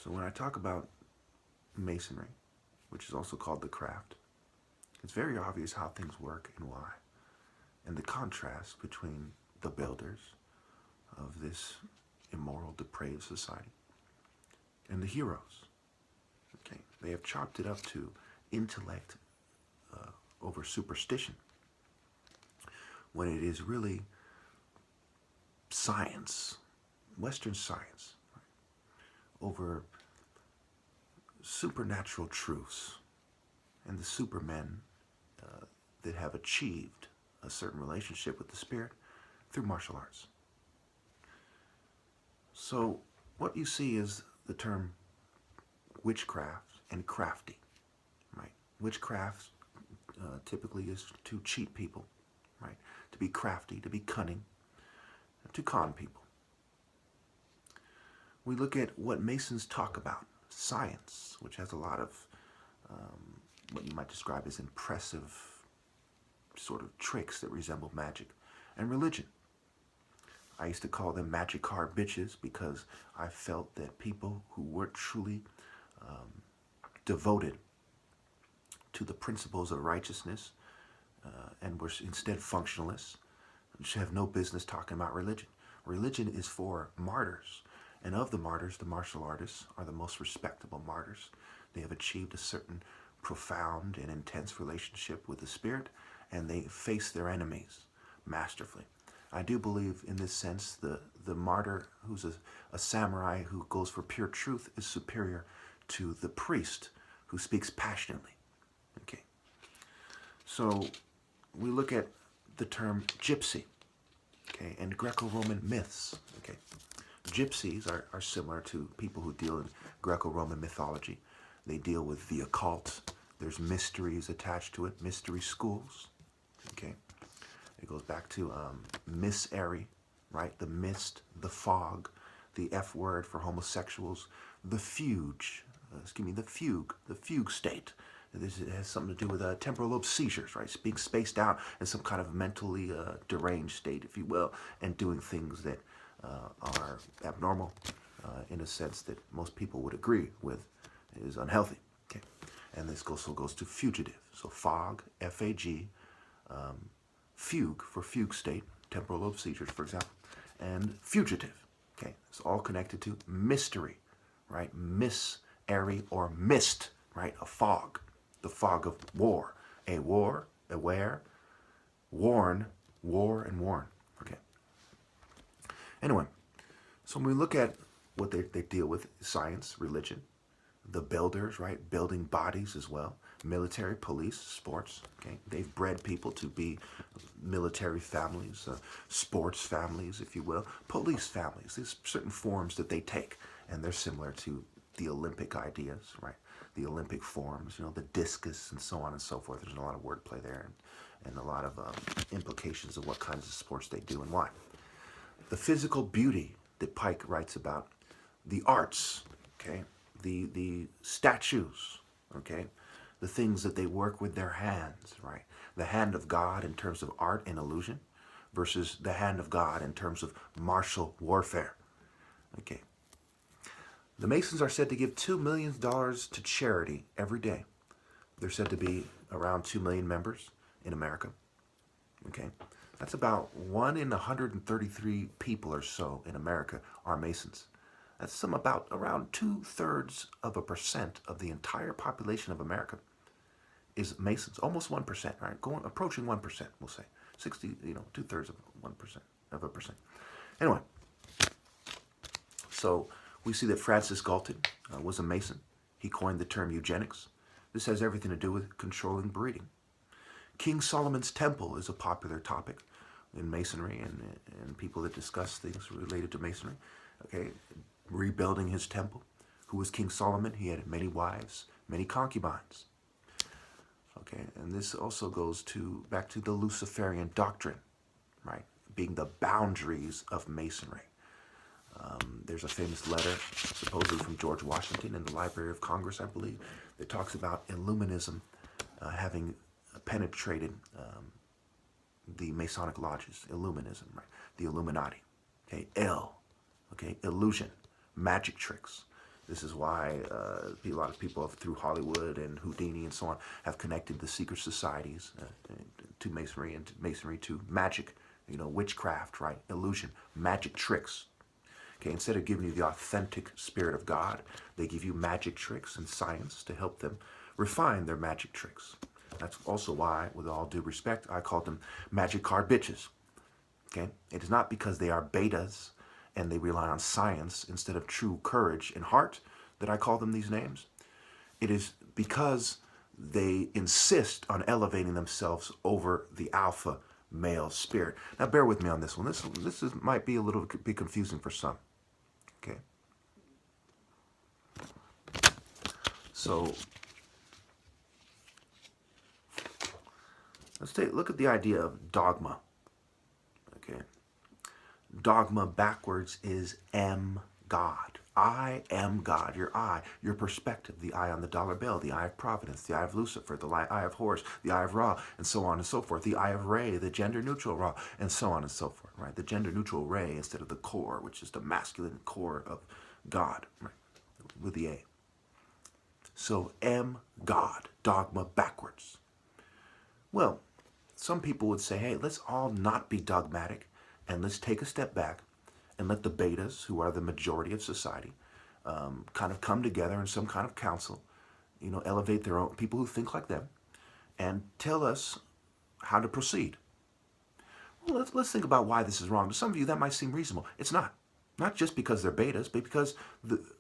So when I talk about Masonry, which is also called the craft, it's very obvious how things work and why, and the contrast between the builders of this immoral, depraved society and the heroes. Okay, they have chopped it up to intellect over superstition, when it is really science, Western science, right, over supernatural truths and the supermen that have achieved a certain relationship with the spirit through martial arts. So what you see is the term witchcraft and crafty, right? Witchcraft typically is to cheat people, right? To be crafty, to be cunning, to con people. We look at what Masons talk about, science, which has a lot of what you might describe as impressive sort of tricks that resemble magic, and religion. I used to call them magic card bitches because I felt that people who weren't truly devoted to the principles of righteousness and were instead functionalists should have no business talking about religion. Religion is for martyrs, and of the martyrs, the martial artists are the most respectable martyrs. They have achieved a certain profound and intense relationship with the spirit, and they face their enemies masterfully. I do believe in this sense the martyr who's a samurai who goes for pure truth is superior to the priest who speaks passionately. Okay. So we look at the term gypsy, okay, and Greco-Roman myths. Okay. Gypsies are similar to people who deal in Greco-Roman mythology. They deal with the occult. There's mysteries attached to it, mystery schools. Okay. It goes back to Miss-Airy, right? The mist, the fog, the F word for homosexuals, the fugue, the fugue state. It has something to do with temporal lobe seizures, right? Being spaced out in some kind of mentally deranged state, if you will, and doing things that are abnormal in a sense that most people would agree with is unhealthy. Okay, and this also goes to fugitive. So fog, F-A-G, fugue for fugue state, temporal lobe seizures, for example, and fugitive. Okay, it's all connected to mystery, right? Miss-Airy or mist, right? A fog, the fog of war. A war, aware, warn, war, and warn. Okay. Anyway, so when we look at what they deal with, science, religion, the builders, right? Building bodies as well. Military, police, sports. Okay, they've bred people to be military families, sports families, if you will, police families. There's certain forms that they take, and they're similar to the Olympic ideas, right? The Olympic forms, you know, the discus and so on and so forth. There's a lot of wordplay there and a lot of implications of what kinds of sports they do and why. The physical beauty that Pike writes about, the arts, okay, the statues, okay, the things that they work with their hands, right? The hand of God in terms of art and illusion versus the hand of God in terms of martial warfare. Okay. The Masons are said to give $2 million to charity every day. They're said to be around 2 million members in America. Okay. That's about 1 in 133 people or so in America are Masons. That's about around 2/3% of the entire population of America is Masons, almost 1%, right? Approaching 1%, we'll say. 60, 2/3 of 1% of a percent. Anyway, so we see that Francis Galton was a Mason. He coined the term eugenics. This has everything to do with controlling breeding. King Solomon's Temple is a popular topic in Masonry and people that discuss things related to Masonry. Okay, rebuilding his temple. Who was King Solomon? He had many wives, many concubines. Okay, and this also goes back to the Luciferian doctrine, right? Being the boundaries of Masonry. There's a famous letter, supposedly from George Washington in the Library of Congress, I believe, that talks about Illuminism having penetrated the Masonic lodges. Illuminism, right? The Illuminati. Okay, okay, illusion, magic tricks. This is why a lot of people through Hollywood and Houdini and so on have connected the secret societies to Masonry, and Masonry to magic, witchcraft, right? Illusion, magic tricks. Okay, instead of giving you the authentic spirit of God, they give you magic tricks and science to help them refine their magic tricks. That's also why, with all due respect, I call them magic card bitches. Okay, it is not because they are betas and they rely on science instead of true courage and heart that I call them these names. It is because they insist on elevating themselves over the alpha male spirit. Now, bear with me on this one. Might be a little bit confusing for some. Okay. So let's take a look at the idea of dogma. Okay. Dogma backwards is am God. I am God. Your eye, your perspective, the eye on the dollar bill, the eye of Providence, the eye of Lucifer, the eye of Horus, the eye of Ra, and so on and so forth. The eye of Re, the gender neutral Ra, and so on and so forth. Right? The gender neutral Re instead of the core, which is the masculine core of God, right? With the A. So am God. Dogma backwards. Well, some people would say, hey, let's all not be dogmatic and let's take a step back and let the betas, who are the majority of society, kind of come together in some kind of council, elevate their own people who think like them and tell us how to proceed. Well, let's think about why this is wrong. To some of you, that might seem reasonable. It's not. Not just because they're betas, but because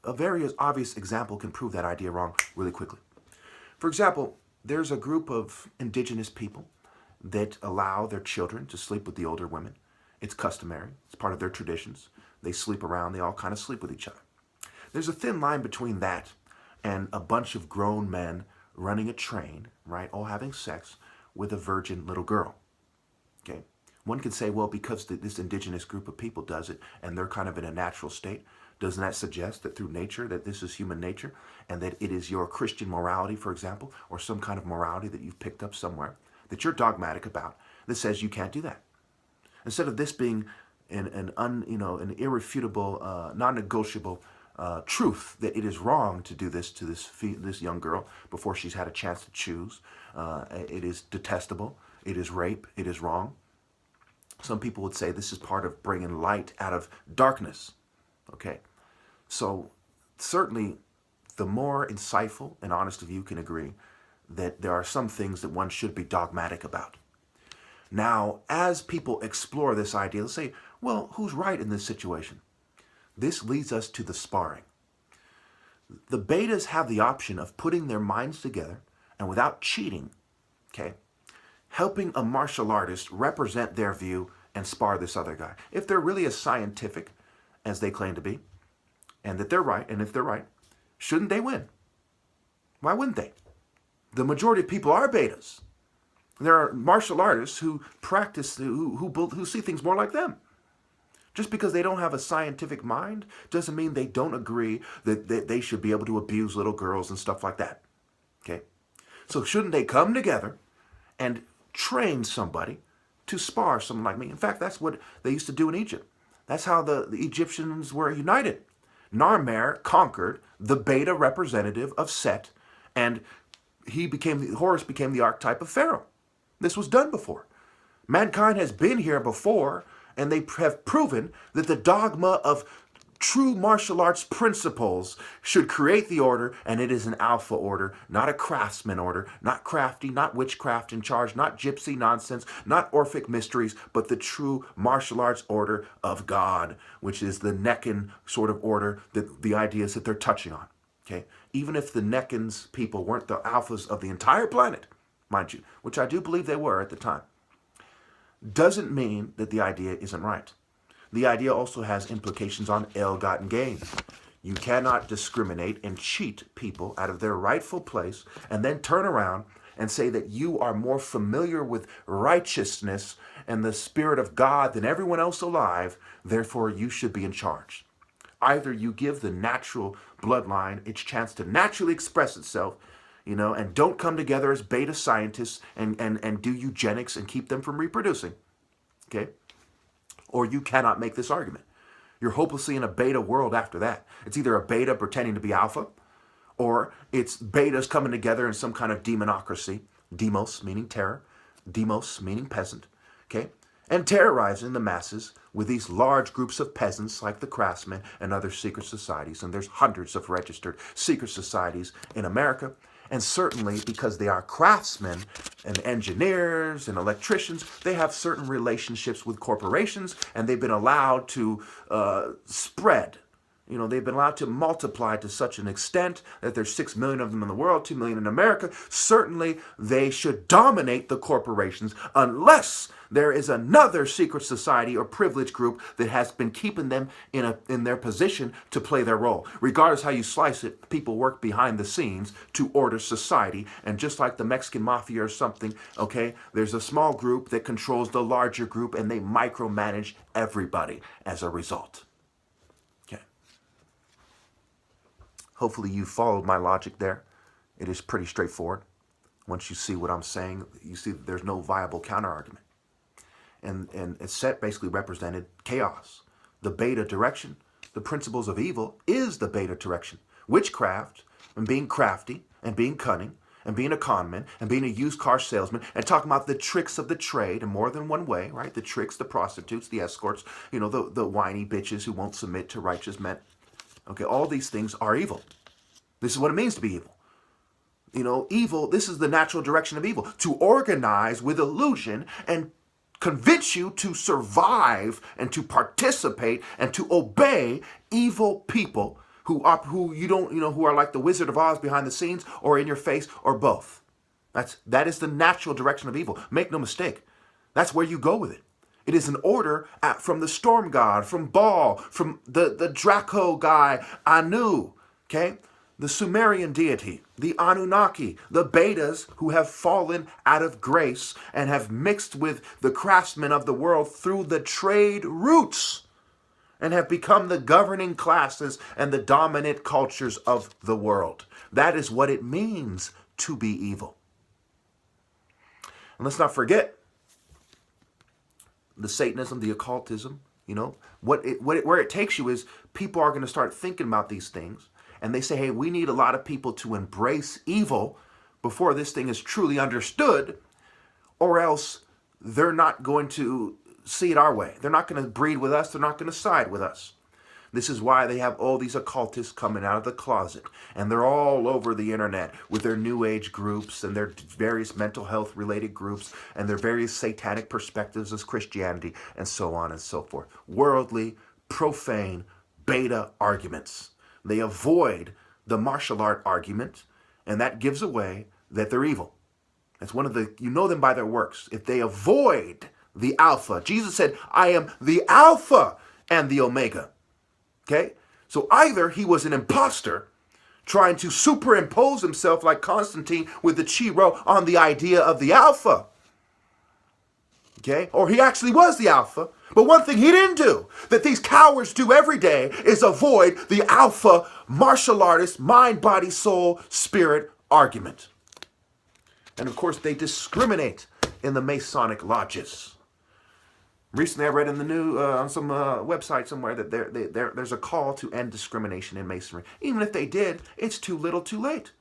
a very obvious example can prove that idea wrong really quickly. For example, there's a group of indigenous people that allow their children to sleep with the older women. It's customary. It's part of their traditions. They sleep around. They all kind of sleep with each other. There's a thin line between that and a bunch of grown men running a train, right, all having sex with a virgin little girl. Okay? One could say, well, because this indigenous group of people does it and they're kind of in a natural state, doesn't that suggest that through nature, that this is human nature and that it is your Christian morality, for example, or some kind of morality that you've picked up somewhere that you're dogmatic about that says you can't do that? Instead of this being an irrefutable, non-negotiable truth that it is wrong to do this to this young girl before she's had a chance to choose. It is detestable. It is rape. It is wrong. Some people would say this is part of bringing light out of darkness. Okay, so certainly the more insightful and honest of you can agree that there are some things that one should be dogmatic about. Now, as people explore this idea, let's say, well, who's right in this situation? This leads us to the sparring. The betas have the option of putting their minds together and without cheating, okay, helping a martial artist represent their view and spar this other guy. If they're really as scientific as they claim to be, and that they're right, and if they're right, shouldn't they win? Why wouldn't they? The majority of people are betas. There are martial artists who practice, who see things more like them. Just because they don't have a scientific mind doesn't mean they don't agree that they should be able to abuse little girls and stuff like that. Okay? So shouldn't they come together and train somebody to spar someone like me? In fact, that's what they used to do in Egypt. That's how the Egyptians were united. Narmer conquered the beta representative of Set, and Horus became the archetype of Pharaoh. This was done before. Mankind has been here before, and they have proven that the dogma of true martial arts principles should create the order, and it is an alpha order, not a craftsman order, not crafty, not witchcraft in charge, not gypsy nonsense, not Orphic mysteries, but the true martial arts order of God, which is the Neccan sort of order, that the ideas that they're touching on. Okay? Even if the Neccans people weren't the alphas of the entire planet, mind you, which I do believe they were at the time, doesn't mean that the idea isn't right. The idea also has implications on ill-gotten gains. You cannot discriminate and cheat people out of their rightful place and then turn around and say that you are more familiar with righteousness and the Spirit of God than everyone else alive, therefore you should be in charge. Either you give the natural bloodline its chance to naturally express itself, and don't come together as beta scientists and do eugenics and keep them from reproducing, okay? Or you cannot make this argument. You're hopelessly in a beta world after that. It's either a beta pretending to be alpha, or it's betas coming together in some kind of demonocracy. Demos meaning terror, demos meaning peasant, okay? And terrorizing the masses with these large groups of peasants like the craftsmen and other secret societies. And there's hundreds of registered secret societies in America. And certainly because they are craftsmen and engineers and electricians, they have certain relationships with corporations, and they've been allowed to spread. You know, they've been allowed to multiply to such an extent that there's 6 million of them in the world, 2 million in America. Certainly, they should dominate the corporations unless there is another secret society or privileged group that has been keeping them in their position to play their role. Regardless how you slice it, people work behind the scenes to order society. And just like the Mexican mafia or something, okay, there's a small group that controls the larger group, and they micromanage everybody as a result. Hopefully you followed my logic there. It is pretty straightforward. Once you see what I'm saying, you see that there's no viable counterargument. And Set basically represented chaos. The beta direction, the principles of evil, is the beta direction. Witchcraft, and being crafty, and being cunning, and being a conman, and being a used car salesman, and talking about the tricks of the trade in more than one way, right? The tricks, the prostitutes, the escorts, you know, the whiny bitches who won't submit to righteous men. Okay, all these things are evil. This is what it means to be evil. You know, evil, this is the natural direction of evil. To organize with illusion and convince you to survive and to participate and to obey evil people who are like the Wizard of Oz behind the scenes or in your face or both. That is the natural direction of evil. Make no mistake. That's where you go with it. It is an order from the storm god, from Baal, from the Draco guy, Anu, okay? The Sumerian deity, the Anunnaki, the betas who have fallen out of grace and have mixed with the craftsmen of the world through the trade routes and have become the governing classes and the dominant cultures of the world. That is what it means to be evil. And let's not forget, the Satanism, the occultism, you know, where it takes you is people are going to start thinking about these things, and they say, hey, we need a lot of people to embrace evil before this thing is truly understood, or else they're not going to see it our way. They're not going to breed with us. They're not going to side with us. This is why they have all these occultists coming out of the closet, and they're all over the internet with their New Age groups and their various mental health related groups and their various satanic perspectives of Christianity and so on and so forth. Worldly, profane, beta arguments. They avoid the martial art argument, and that gives away that they're evil. That's one of the, you know them by their works. If they avoid the Alpha, Jesus said, I am the Alpha and the Omega. Okay? So either he was an imposter trying to superimpose himself like Constantine with the Chi-Rho on the idea of the Alpha. Okay? Or he actually was the Alpha. But one thing he didn't do that these cowards do every day is avoid the Alpha martial artist, mind, body, soul, spirit argument. And of course, they discriminate in the Masonic lodges. Recently, I read in the new on some website somewhere that there's a call to end discrimination in Masonry. Even if they did, it's too little, too late.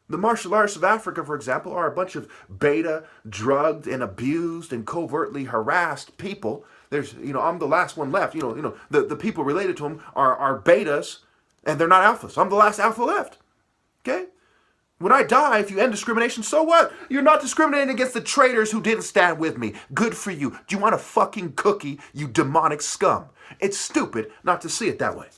The martial artists of Africa, for example, are a bunch of beta, drugged and abused and covertly harassed people. There's, I'm the last one left. The people related to them are betas, and they're not alphas. I'm the last alpha left. Okay. When I die, if you end discrimination, so what? You're not discriminating against the traitors who didn't stand with me. Good for you. Do you want a fucking cookie, you demonic scum? It's stupid not to see it that way.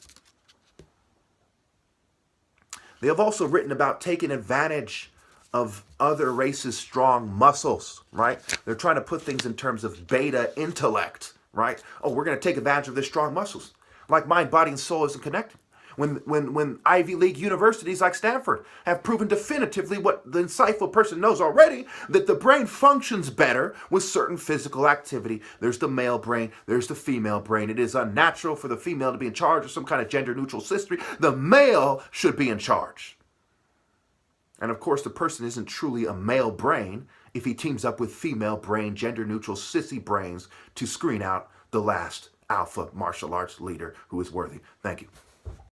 They have also written about taking advantage of other races' strong muscles, right? They're trying to put things in terms of beta intellect, right? Oh, we're going to take advantage of their strong muscles. Like mind, body, and soul isn't connected. When Ivy League universities like Stanford have proven definitively what the insightful person knows already, that the brain functions better with certain physical activity. There's the male brain, there's the female brain. It is unnatural for the female to be in charge of some kind of gender-neutral system. The male should be in charge. And of course, the person isn't truly a male brain if he teams up with female brain, gender-neutral sissy brains to screen out the last alpha martial arts leader who is worthy. Thank you.